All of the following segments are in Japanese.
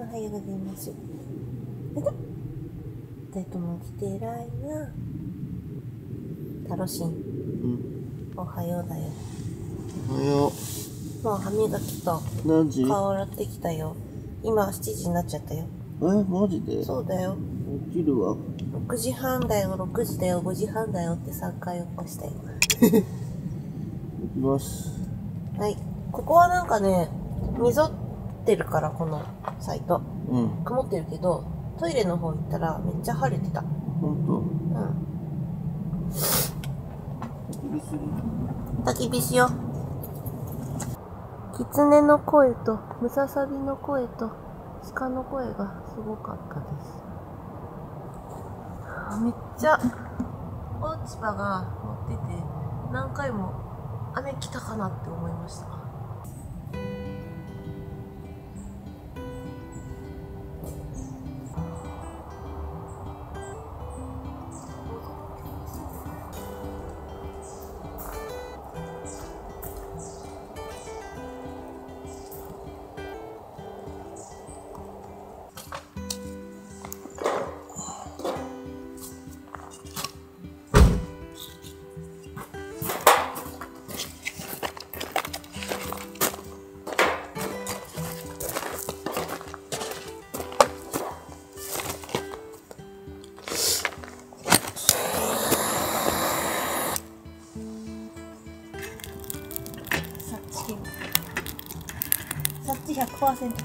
おはようございます。二人とも来て偉いな。タロシン。おはようだよ。おはよう。もう歯磨きと何時？顔洗ってきたよ。今7時になっちゃったよ。マジで？そうだよ。起きるわ。6時半だよ、6時だよ、5時半だよって3回起こしたよ。起きます。はい。ここはなんかね、溝ってるから、このサイト。曇ってるけど、トイレの方行ったらめっちゃ晴れてた。ほんと？焚き火しよう。キツネの声と、ムササビの声と、鹿の声がすごかったです。めっちゃ、落ち葉が乗ってて、何回も雨来たかなって思いました。そっち 100% 券。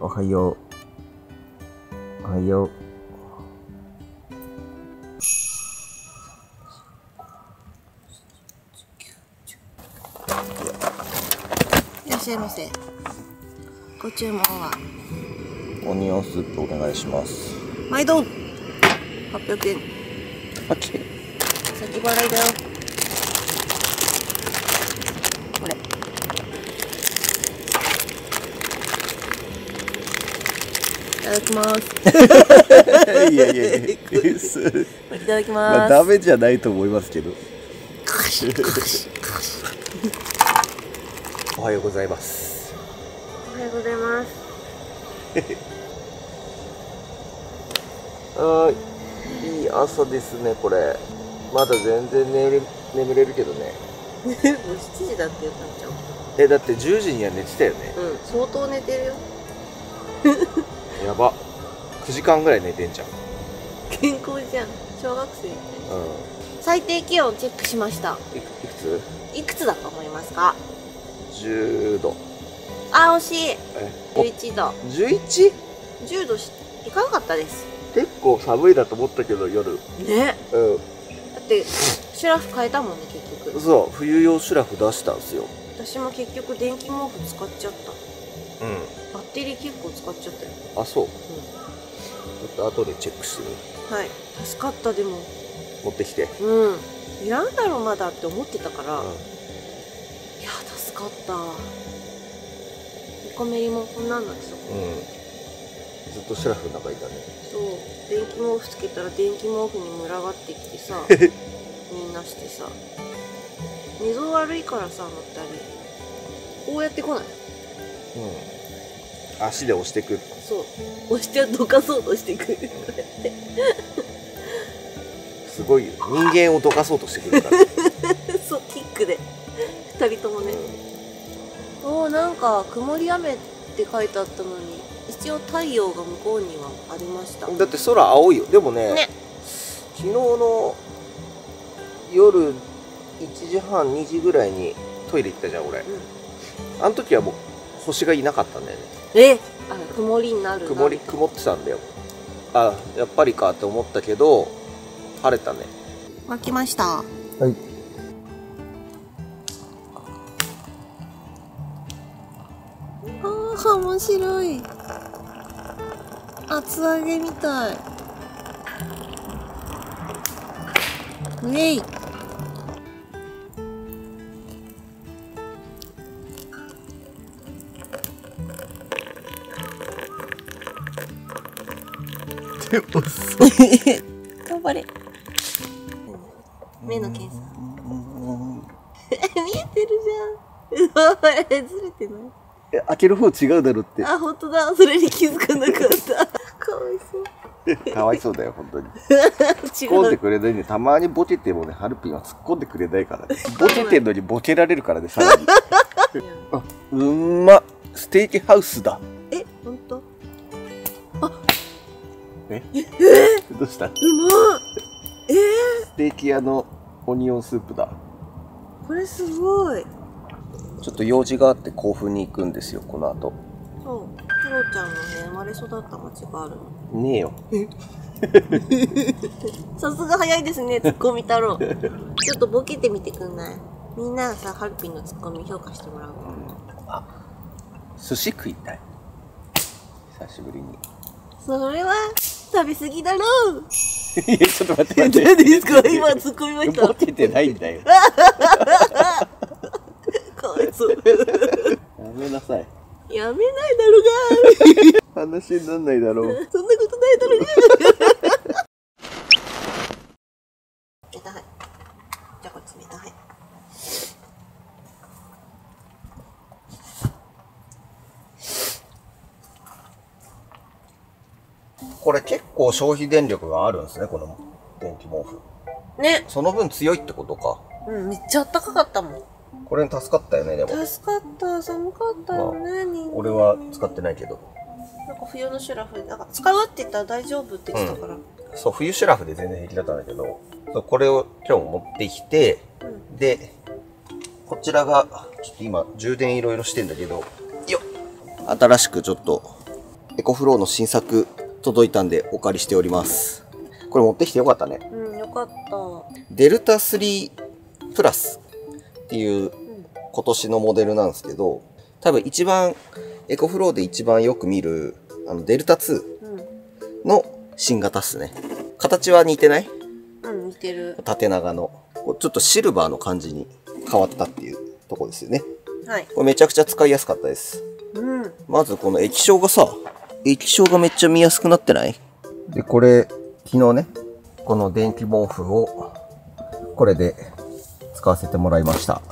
おはよう。おはよう。いらっしゃいませ。ご注文はオニオンスープお願いします。毎度800円。先払いだよ。これいただきます。いやいただきます。ダメじゃないと思いますけど。おはようございます。おはようございます。いい朝ですね、これ。まだ全然眠れるけどね。もう7時だって言ったんちゃう？だって10時には寝てたよね。相当寝てるよ。やば。9時間ぐらい寝てんじゃん。健康じゃん。小学生みたいな。最低気温チェックしました。いくつだと思いますか？10度。惜しい。11度。11？ 10度いかなかったです。結構寒いだと思ったけど、夜。ね。だってシュラフ変えたもんね、結局。そう、冬用シュラフ出したんですよ。私も結局電気毛布使っちゃった。バッテリー結構使っちゃったよ。あ、そう。ちょっと後でチェックしてみる。はい、助かった。でも持ってきて。いらんだろまだって思ってたから、いや助かった。横メリもこんなんなってたから。ずっとシュラフの中いたね。そう、電気毛布つけたら電気毛布に群がってきてさみんなしてさ、溝悪いからさ、乗ったりこうやってこない？足で押してく。そう、押してどかそうとしてくる。こうやってすごいよ、人間をどかそうとしてくるからそう、キックで2人ともね。なんか曇り雨って書いてあったのに、一応太陽が向こうにはありました。だって空青いよ。でもね、昨日の夜1時半2時ぐらいにトイレ行ったじゃん俺。あの時はもう星がいなかったんだよね。曇りになる。曇ってたんだよ。やっぱりかって思ったけど晴れたね。沸きました。はい。面白い。厚揚げみたい。ウェイ。頑張れ。目の検査。見えてるじゃん。ずれてない？開ける方違うだろって。あ、本当だ。それに気づかなかった。かわいそう。かわいそうだよ、本当に。突っ込んでくれないね。たまにボケてもね、ハルピンは突っ込んでくれないからね。ボケてんのにボケられるからね、さらに。あ、うんま。ステーキハウスだ。本当？あ、どうした？うまっ。ステーキ屋のオニオンスープだ。これすごい。ちょっと用事があって甲府に行くんですよ、この後。そう。太郎ちゃんのね、生まれ育った町があるの。ねえよ。さすが早いですね、ツッコミ太郎。ちょっとボケてみてくんない？みんながさ、ハルピンのツッコミ評価してもらうの。あ、寿司食いたい。久しぶりに。それは食べ過ぎだろう。いや、ちょっと待って待って。何ですか？今突っ込みました。ボケてないんだよ。かわいそう。やめなさい。やめないだろうが。話になんないだろう。そんなことないだろうが。ネタはい。じゃあこっちネタはい。これ結構消費電力があるんですね、この電気毛布。ね。その分強いってことか。うん、めっちゃ暖かかったもん。これに助かったよね、でも。助かった、寒かったよね、俺は使ってないけど。なんか冬のシュラフ、なんか使うって言ったら大丈夫って言ってたから。そう、冬シュラフで全然平気だったんだけど、そうこれを今日持ってきて、で、こちらが、ちょっと今、充電いろいろしてんだけど、よっ！新しくちょっと、エコフローの新作届いたんでお借りしております。これ持ってきてよかったね。うん、よかった。デルタ3プラスっていう今年のモデルなんですけど、多分一番、エコフローで一番よく見る、デルタ2の新型っすね。形は似てない？うん、似てる。縦長の。ちょっとシルバーの感じに変わったっていうとこですよね。はい。これめちゃくちゃ使いやすかったです。うん。まずこの液晶がさ、液晶がめっちゃ見やすくなってない？で、これ、昨日ね、この電気毛布を、これで使わせてもらいました。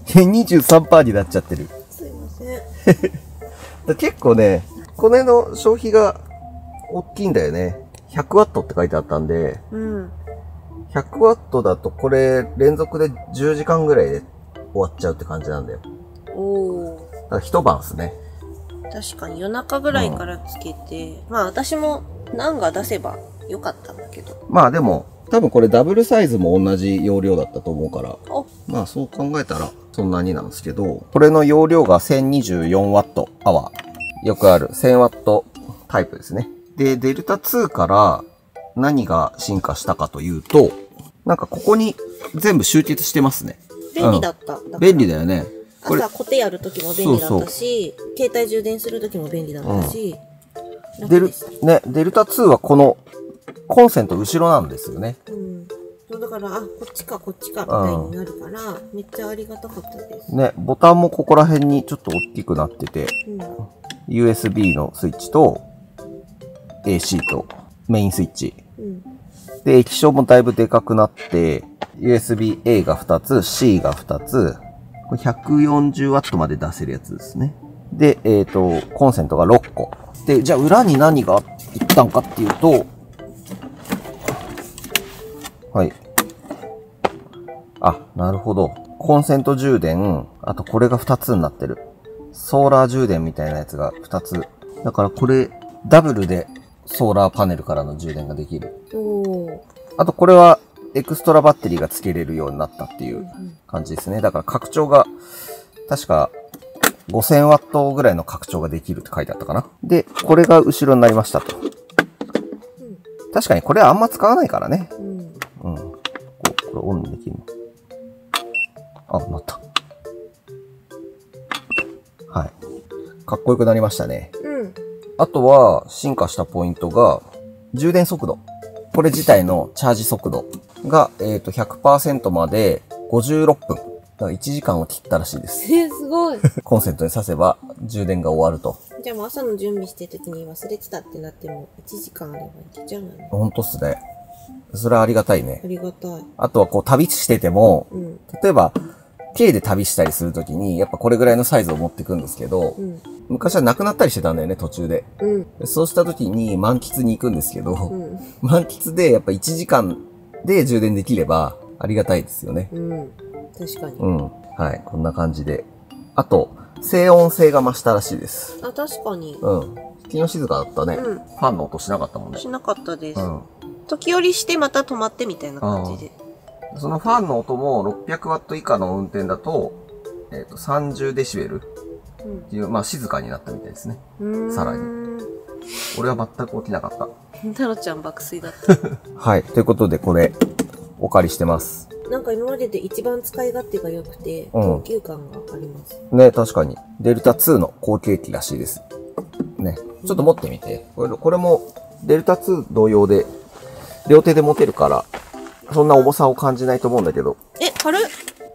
23% になっちゃってる。すいません。結構ね、これの消費が大きいんだよね。100ワットって書いてあったんで、うん。100ワットだとこれ連続で10時間ぐらいで終わっちゃうって感じなんだよ。おー。だから一晩っすね。確かに夜中ぐらいからつけて、まあ私もナンが出せばよかったんだけど。まあでも、多分これダブルサイズも同じ容量だったと思うから、まあそう考えたらそんなになんですけど、これの容量が 1024W アワー。よくある 1000W タイプですね。で、デルタ2から何が進化したかというと、なんかここに全部集結してますね。便利だった。便利だよね。朝コテやるときも便利だったし、携帯充電するときも便利だったし、デルタ2はこのコンセント後ろなんですよね。うん。だから、こっちかみたいになるから、めっちゃありがたかったです。ね、ボタンもここら辺にちょっと大きくなってて、USB のスイッチと AC とメインスイッチ。で、液晶もだいぶでかくなって、USB-A が2つ、C が2つ、これ 140W まで出せるやつですね。で、コンセントが6個。で、じゃあ裏に何がいったんかっていうと、はい。あ、なるほど。コンセント充電、あとこれが2つになってる。ソーラー充電みたいなやつが2つ。だからこれ、ダブルでソーラーパネルからの充電ができる。あとこれはエクストラバッテリーが付けれるようになったっていう感じですね。だから拡張が、確か 5000W ぐらいの拡張ができるって書いてあったかな。で、これが後ろになりましたと。確かにこれはあんま使わないからね。これオンにできるの。あ、なった。はい。かっこよくなりましたね。あとは、進化したポイントが、充電速度。これ自体のチャージ速度が、100% まで56分。だから1時間を切ったらしいです。すごい。コンセントに挿せば充電が終わると。じゃあもう朝の準備してる時に忘れてたってなっても、1時間あればいけちゃうのね。ほんとっすね。それはありがたいね。ありがたい。あとはこう旅してても、例えば、軽で旅したりするときに、やっぱこれぐらいのサイズを持っていくんですけど、昔はなくなったりしてたんだよね、途中で。そうしたときに満喫に行くんですけど、満喫でやっぱ1時間で充電できればありがたいですよね。確かに。はい、こんな感じで。あと、静音性が増したらしいです。あ、確かに。昨日静かだったね。ファンの音しなかったもんね。しなかったです。時折してまた止まってみたいな感じで。そのファンの音も600ワット以下の運転だと、30デシベルっていう、まあ静かになったみたいですね。さらに。俺は全く起きなかった。タロちゃん爆睡だった。はい。ということでこれ、お借りしてます。なんか今までで一番使い勝手が良くて、高級感があります。ね、確かに。デルタ2の後継機らしいです。ね。ちょっと持ってみて。これも、デルタ2同様で、両手で持てるから、そんな重さを感じないと思うんだけど。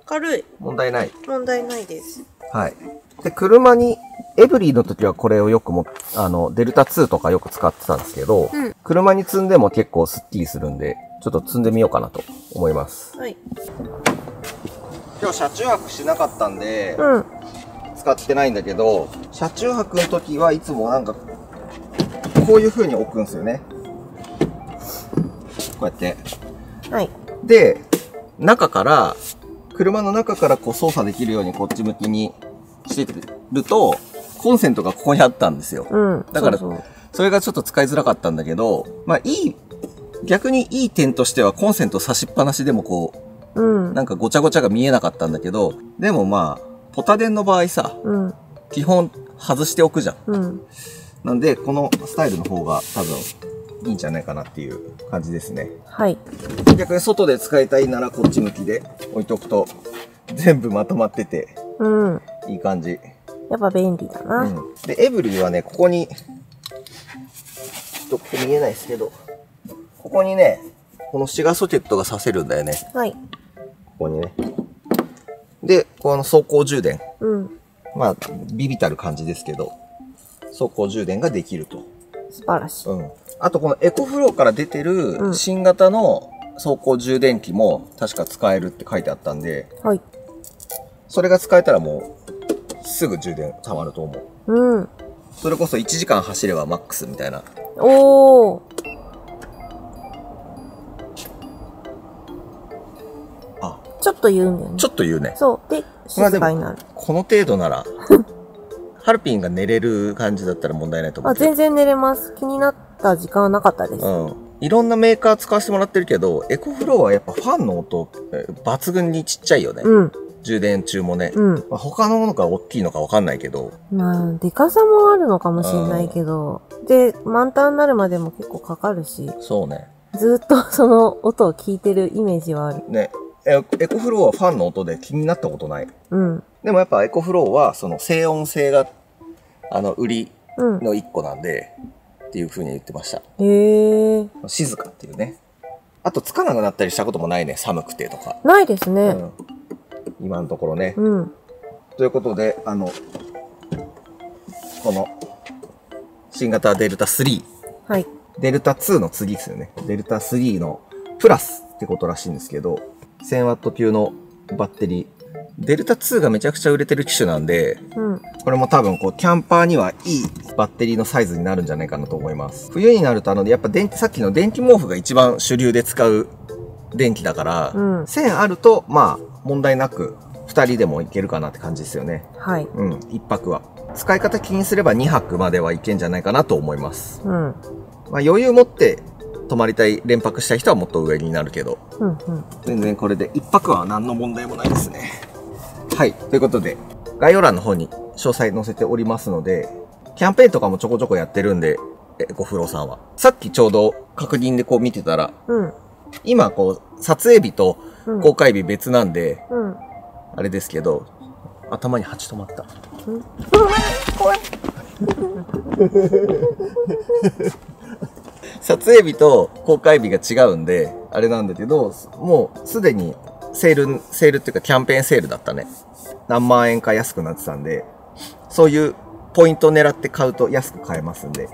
軽い。問題ない。問題ないです。はい。で、車に、エブリィの時はこれをよくデルタ2とかよく使ってたんですけど、車に積んでも結構スッキリするんで、ちょっと積んでみようかなと思います。はい。今日車中泊しなかったんで、使ってないんだけど、車中泊の時はいつもなんか、こういう風に置くんですよね。こうやって。はい。で、車の中からこう操作できるようにこっち向きにしてると、コンセントがここにあったんですよ。だから、それがちょっと使いづらかったんだけど、まあ逆にいい点としてはコンセント差しっぱなしでもこう、なんかごちゃごちゃが見えなかったんだけど、でもまあ、ポタ電の場合さ、基本外しておくじゃん。なんで、このスタイルの方が多分いいんじゃないかなっていう感じですね。はい。逆に外で使いたいならこっち向きで置いとくと、全部まとまってて、いい感じ。やっぱ便利だな。で、エブリィはね、ここに、ちょっとここ見えないですけど、ここにね、このシガーソケットが挿せるんだよね。はい。ここにね。で、この走行充電。まあ、ビビたる感じですけど、走行充電ができると。素晴らしい。あとこのエコフローから出てる新型の走行充電器も確か使えるって書いてあったんで、はい。それが使えたらもう、すぐ充電溜まると思う。それこそ1時間走ればマックスみたいな。おー。ちょっと言うんだよね。ちょっと言うね。そう。で、静かになる。この程度なら、ハルピンが寝れる感じだったら問題ないと思う。全然寝れます。気になった時間はなかったです。いろんなメーカー使わせてもらってるけど、エコフローはやっぱファンの音、抜群にちっちゃいよね。充電中もね。他のものが大きいのかわかんないけど。まあ、でかさもあるのかもしれないけど、で、満タンになるまでも結構かかるし。そうね。ずっとその音を聞いてるイメージはある。ね。エコフローはファンの音で気になったことない。でもやっぱエコフローはその静音性が、売りの一個なんで、っていう風に言ってました。静かっていうね。あとつかなくなったりしたこともないね。寒くてとか。ないですね。今のところね。ということで、この、新型デルタ3。はい。デルタ2の次ですよね。デルタ3のプラスってことらしいんですけど、1000ワット級のバッテリー。デルタ2がめちゃくちゃ売れてる機種なんで、これも多分こう、キャンパーにはいいバッテリーのサイズになるんじゃないかなと思います。冬になるとやっぱさっきの電気毛布が一番主流で使う電気だから、1000あると、まあ、問題なく、2人でもいけるかなって感じですよね。はい。1泊は。使い方気にすれば2泊まではいけんじゃないかなと思います。まあ余裕持って泊まりたい、連泊したい人はもっと上になるけど。全然これで1泊は何の問題もないですね。はい。ということで、概要欄の方に詳細載せておりますので、キャンペーンとかもちょこちょこやってるんで、エコフローさんは。さっきちょうど確認でこう見てたら、今こう、撮影日と公開日別なんで、あれですけど、頭に蜂止まった。怖い。撮影日と公開日が違うんで、あれなんだけど、もうすでにセールっていうかキャンペーンセールだったね。何万円か安くなってたんで、そういうポイントを狙って買うと安く買えますんで、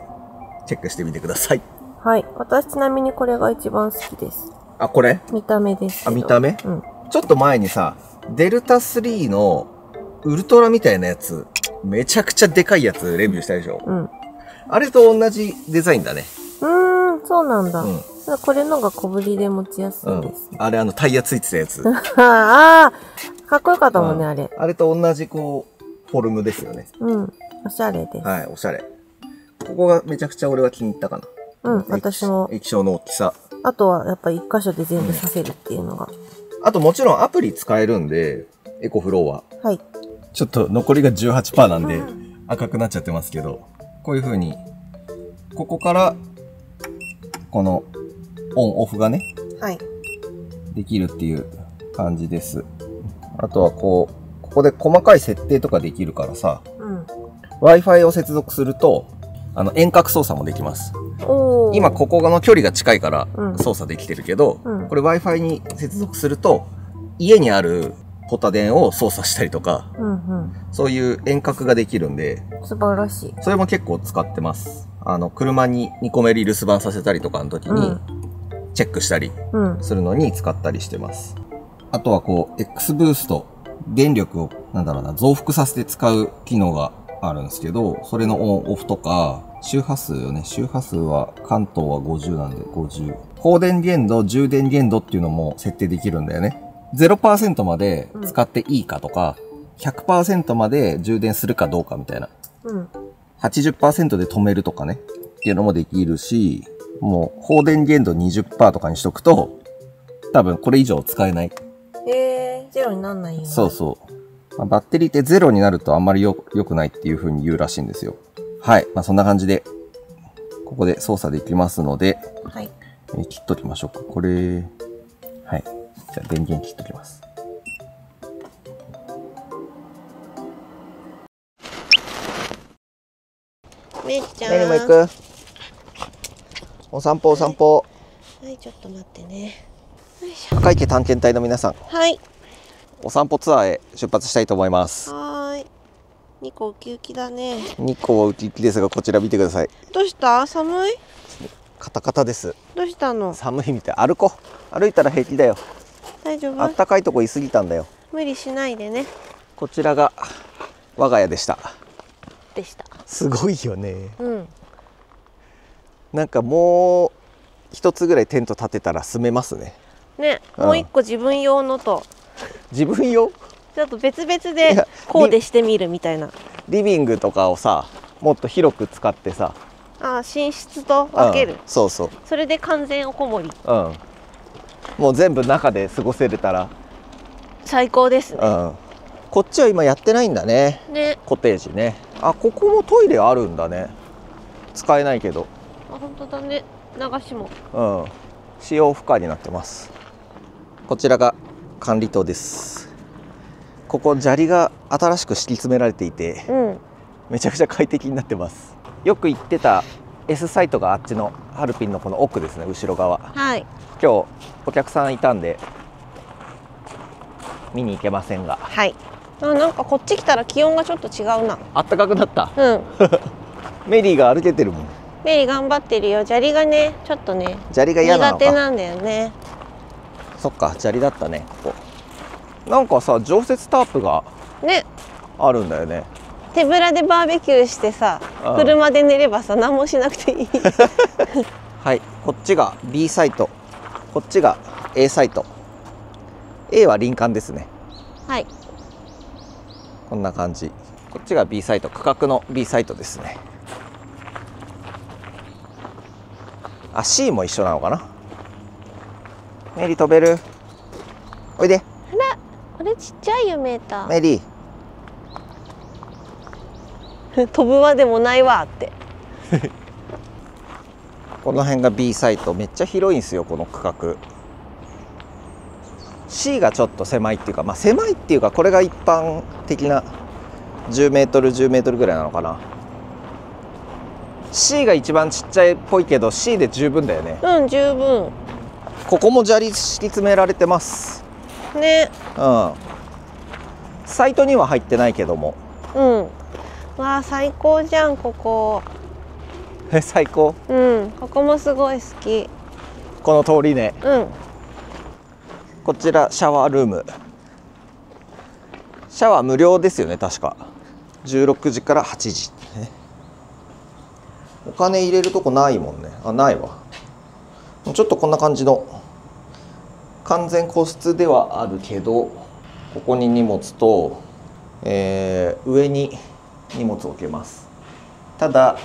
チェックしてみてください。はい。私ちなみにこれが一番好きです。あ、これ？見た目です。あ、見た目？ちょっと前にさ、デルタ3のウルトラみたいなやつ、めちゃくちゃでかいやつレビューしたでしょ。うん。あれと同じデザインだね。そうなんだ。うん。これのが小ぶりで持ちやすいです。あれタイヤついてたやつ。ああ、かっこよかったもんね、あれ。あれと同じこう、フォルムですよね。うん。おしゃれです。はい、おしゃれ。ここがめちゃくちゃ俺は気に入ったかな。うん、私も。液晶の大きさ。あとはやっぱ一箇所で全部させるっていうのが。あともちろんアプリ使えるんで、エコフローは。はい。ちょっと残りが 18% なんで赤くなっちゃってますけど、こういう風に、ここから、このオンオフがね、はい。できるっていう感じです。あとはここで細かい設定とかできるからさ、Wi-Fi を接続すると、遠隔操作もできます。今ここの距離が近いから操作できてるけど、これ Wi-Fi に接続すると、家にあるホタ電を操作したりとか、そういう遠隔ができるんで、素晴らしい。それも結構使ってます。車に2個目リ留守番させたりとかの時に、チェックしたりするのに使ったりしてます。あとはこう、X ブースト、電力を、増幅させて使う機能があるんですけど、それのオンオフとか、周波数よね。周波数は関東は50なんで50。放電限度、充電限度っていうのも設定できるんだよね。0% まで使っていいかとか、100% まで充電するかどうかみたいな。80% で止めるとかね。っていうのもできるし、もう放電限度 20% とかにしとくと、多分これ以上使えない。ゼロになんないよね。そうそう。バッテリーってゼロになるとあんまり良くないっていう風に言うらしいんですよ。はい。そんな感じで、ここで操作できますので、はい。切っときましょうか。これ、はい。じゃあ電源切っときます。めいちゃん。何も行く？お散歩お散歩。はい、ちょっと待ってね。赤池探検隊の皆さん。はい。お散歩ツアーへ出発したいと思います。はい。日光ウキウキだね。日光はウキウキですが、こちら見てください。どうした？寒い？カタカタです。どうしたの？寒いみたい。歩こう。歩いたら平気だよ。大丈夫？あったかいとこ居すぎたんだよ。無理しないでね。こちらが我が家でした。すごいよね。なんかもう一つぐらいテント立てたら住めますね。ね、もう一個自分用のと。自分用？ちょっと別々でコーデしてみるみたいな。リビングとかをさ、もっと広く使ってさ。寝室と分ける。そうそう。それで完全おこもり。もう全部中で過ごせれたら最高ですね。こっちは今やってないんだね。コテージね。ここもトイレあるんだね。使えないけど。本当だね。流しも。使用不可になってます。こちらが管理棟です。ここ砂利が新しく敷き詰められていて、めちゃくちゃ快適になってます。よく行ってた S サイトがあっちのハルピンのこの奥ですね、後ろ側。今日お客さんいたんで見に行けませんが。なんかこっち来たら気温がちょっと違うな。あったかくなった。メリーが歩けてるもん。メリー頑張ってるよ。砂利がね、ちょっとね、砂利が嫌なのか。苦手なんだよね。そっか、砂利だったね。ここなんかさ、常設タープがねあるんだよね。手ぶらでバーベキューしてさ、車で寝ればさ、何もしなくていい。はい、こっちが B サイト、こっちが A サイト。A は林間ですね。こんな感じ。こっちが B サイト、区画の B サイトですね。C も一緒なのかな。メリー飛べる？おいで。ほら、これちっちゃいよ、メーター。メリー。飛ぶわでもないわって。この辺が B サイト、めっちゃ広いんですよ、この区画。C がちょっと狭いっていうか、狭いっていうか、これが一般的な10メートル10メートルぐらいなのかな。C が一番ちっちゃいっぽいけど C で十分だよね。十分。ここも砂利敷き詰められてますね。サイトには入ってないけども。わあ、最高じゃん、ここ。最高。ここもすごい好き。この通りね。こちらシャワールーム。シャワー無料ですよね、確か。16時から8時。お金入れるとこないもんね。あ、ないわ。ちょっとこんな感じの完全個室ではあるけど、ここに荷物と、上に荷物を置けます。ただ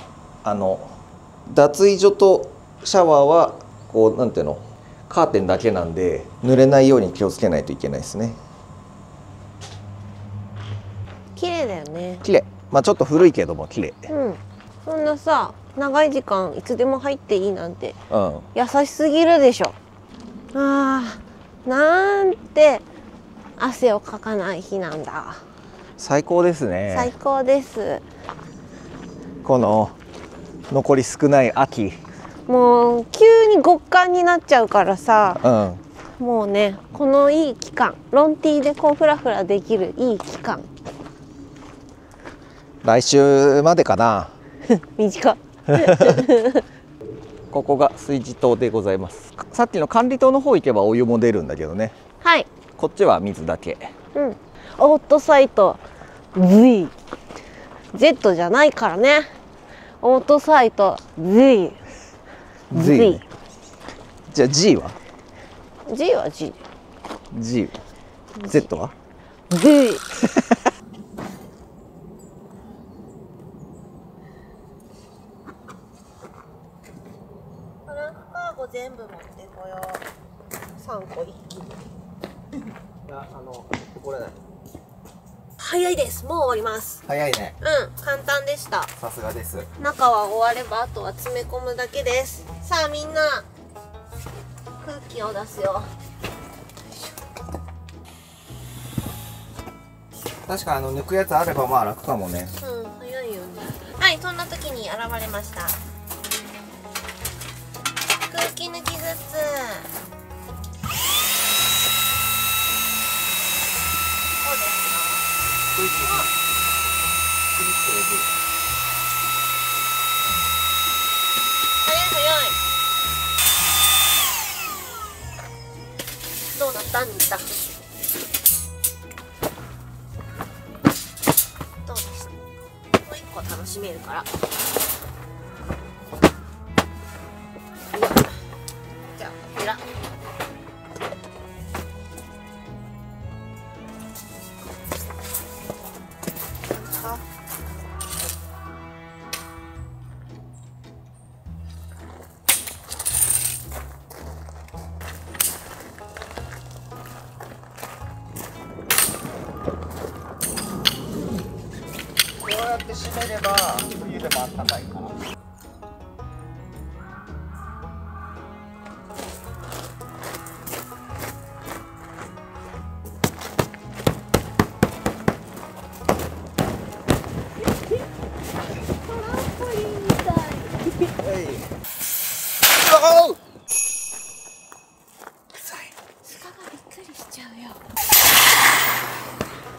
脱衣所とシャワーはこうなんていうの、カーテンだけなんで濡れないように気をつけないといけないですね。綺麗だよね。綺麗。まあちょっと古いけども綺麗。うん。そんなさ、長い時間いつでも入っていいなんて、うん、優しすぎるでしょ。ああ、なんて汗をかかない日なんだ。最高ですね。最高です。この残り少ない秋。もう急に極寒になっちゃうからさ、うん、もうね、このいい期間、ロンティーでこうフラフラできるいい期間。来週までかな。短っ。ここが炊事棟でございます。さっきの管理棟の方行けばお湯も出るんだけどね。はい。こっちは水だけ。うん。オートサイト Z じゃないからね。オートサイト Z。じゃあ G は G は Z は Z。 トランクカーゴ全部持ってこよう。3個一気に。いや、これね。早いです。もう終わります。早いね。うん、簡単でした。さすがです。中は終わればあとは詰め込むだけです。さあみんな空気を出すよ。確か抜くやつあればまあ楽かもね。うん、早いよね。はい、そんな時に現れました。空気抜きずつ。どうだったんだ。どうでした。もう一個楽しめるから。じゃあヘラ。閉めれば冬でもあったかいから。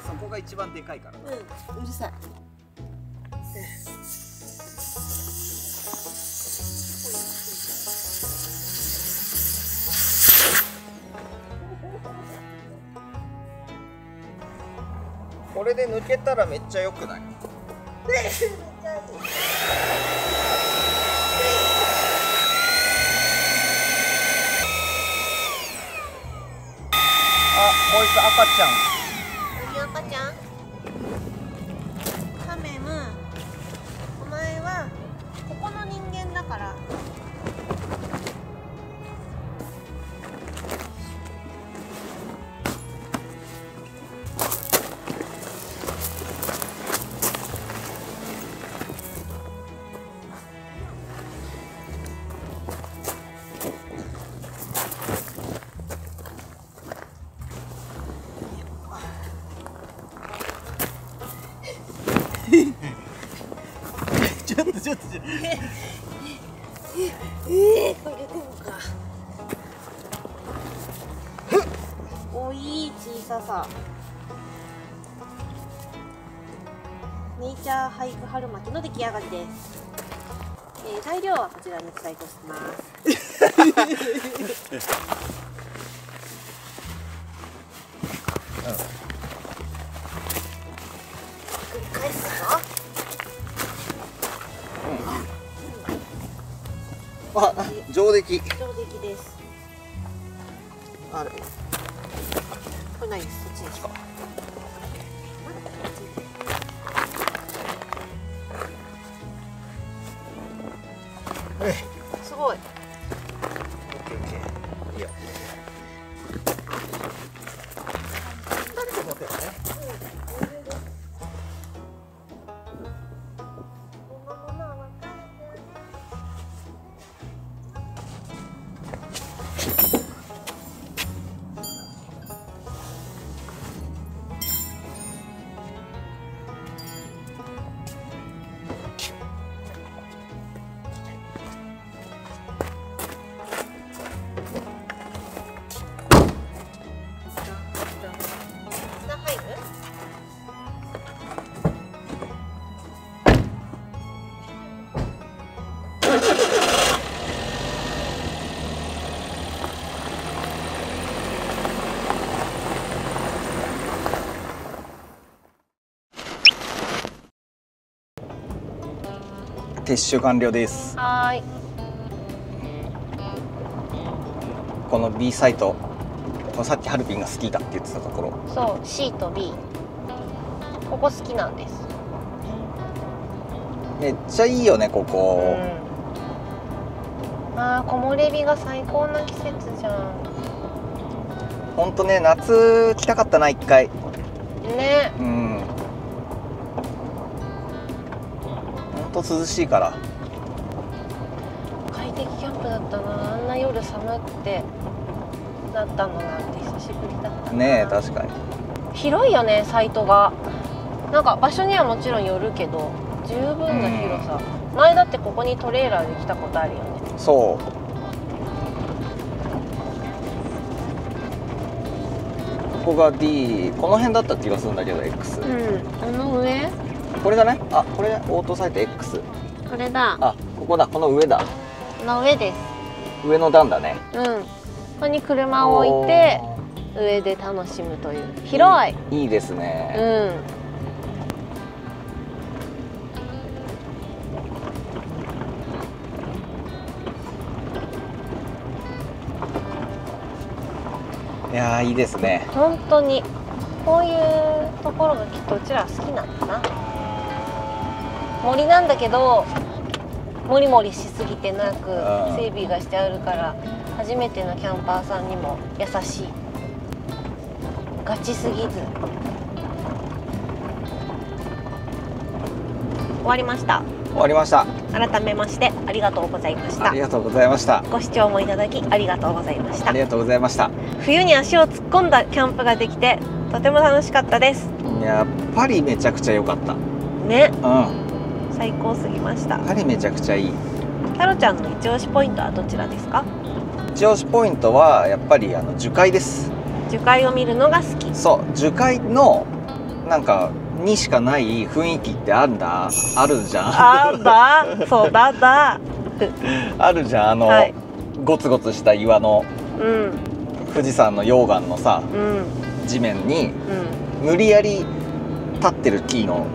そこが一番でかいから。うん、うるさい。これで抜けたらめっちゃ良くない？あ、こいつ赤ちゃん。何赤ちゃん？カメム、お前はここの人間だから。ちょっとこれでもか。お、いい小ささ。ネイチャーハイク春巻きの出来上がりです。材料はこちらに記載とします。あ、上出来。上出来です。あれ。これないです。そっちですか。すごい。オッケーオッケー。いいよ。撤収完了です。はーい。この B サイト、このさっきハルピンが好きだって言ってたところ。そう、C と B。ここ好きなんです。めっちゃいいよねここ。ああ、木漏れ日が最高な季節じゃん。ほんとね、夏来たかったな一回。ね。うん。ほんと涼しいから。快適キャンプだったな。あんな夜寒くてなったのなんて久しぶりだったな。ねえ、確かに。広いよね、サイトが。なんか場所にはもちろんよるけど十分な広さ。前だってここにトレーラーで来たことあるよね。そう。ここが D、 この辺だった気がするんだけど X。うん、あの上？これだね。あ、これオートサイト X。これだ。あ、ここだ。この上だ。この上です。上の段だね。うん。ここに車を置いて上で楽しむという。広い。いいですね。うん。いやー、いいですね。本当にこういうところがきっとうちら好きなんだな。森なんだけどモリモリしすぎてなく整備がしてあるから初めてのキャンパーさんにも優しい。ガチすぎず。終わりました。終わりました。改めましてありがとうございました。ありがとうございました。ご視聴もいただきありがとうございました。ありがとうございました。冬に足を突っ込んだキャンプができてとても楽しかったです。やっぱりめちゃくちゃ良かった。ね、うん。最高すぎました。やっぱりめちゃくちゃいい。タロちゃんの一押しポイントはどちらですか？一押しポイントはやっぱり樹海です。樹海を見るのが好き。そう、樹海のなんかにしかない雰囲気ってあるじゃん。そうだあるじゃん。はい、ゴツゴツした岩の、うん、富士山の溶岩のさ、うん、地面に、無理やり立ってる木の、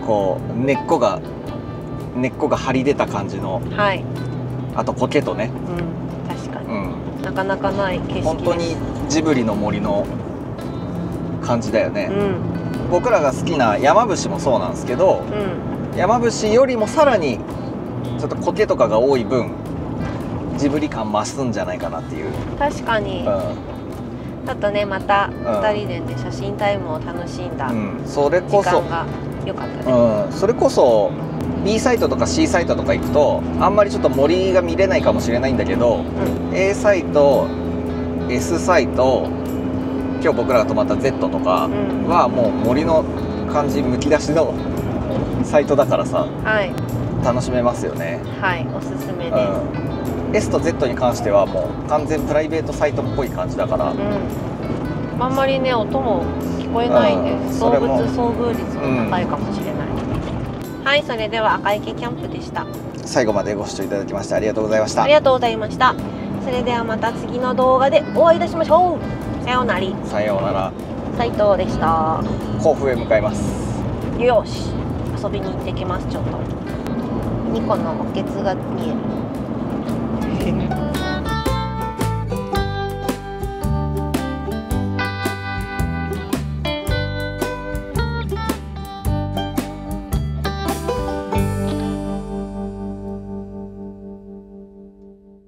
こう根っこが張り出た感じの、はい、あと苔とね、確かに、なかなかない景色です。本当にジブリの森の感じだよね。僕らが好きな山伏もそうなんですけど、山伏よりもさらにちょっと苔とかが多い分ジブリ感増すんじゃないかなっていう。確かに、あとね、また2人でね、写真タイムを楽しんだそれこそ時間が良かったね。それこそ B サイトとか C サイトとか行くとあんまりちょっと森が見れないかもしれないんだけど、A サイト S サイト今日僕らが泊まった Z とかはもう森の感じむき出しのサイトだからさ、楽しめますよね。はい、おすすめです。 S と Z に関してはもう完全プライベートサイトっぽい感じだから、あんまりね音も聞こえないんで、動物遭遇率も高いかもしれない。はい、それでは赤池キャンプでした。最後までご視聴いただきましてありがとうございました。ありがとうございました。それではまた次の動画でお会いいたしましょう。さようなら。さようなら。斉藤でした。甲府へ向かいます。よし、遊びに行ってきます。ちょっと2個のおけつが見える。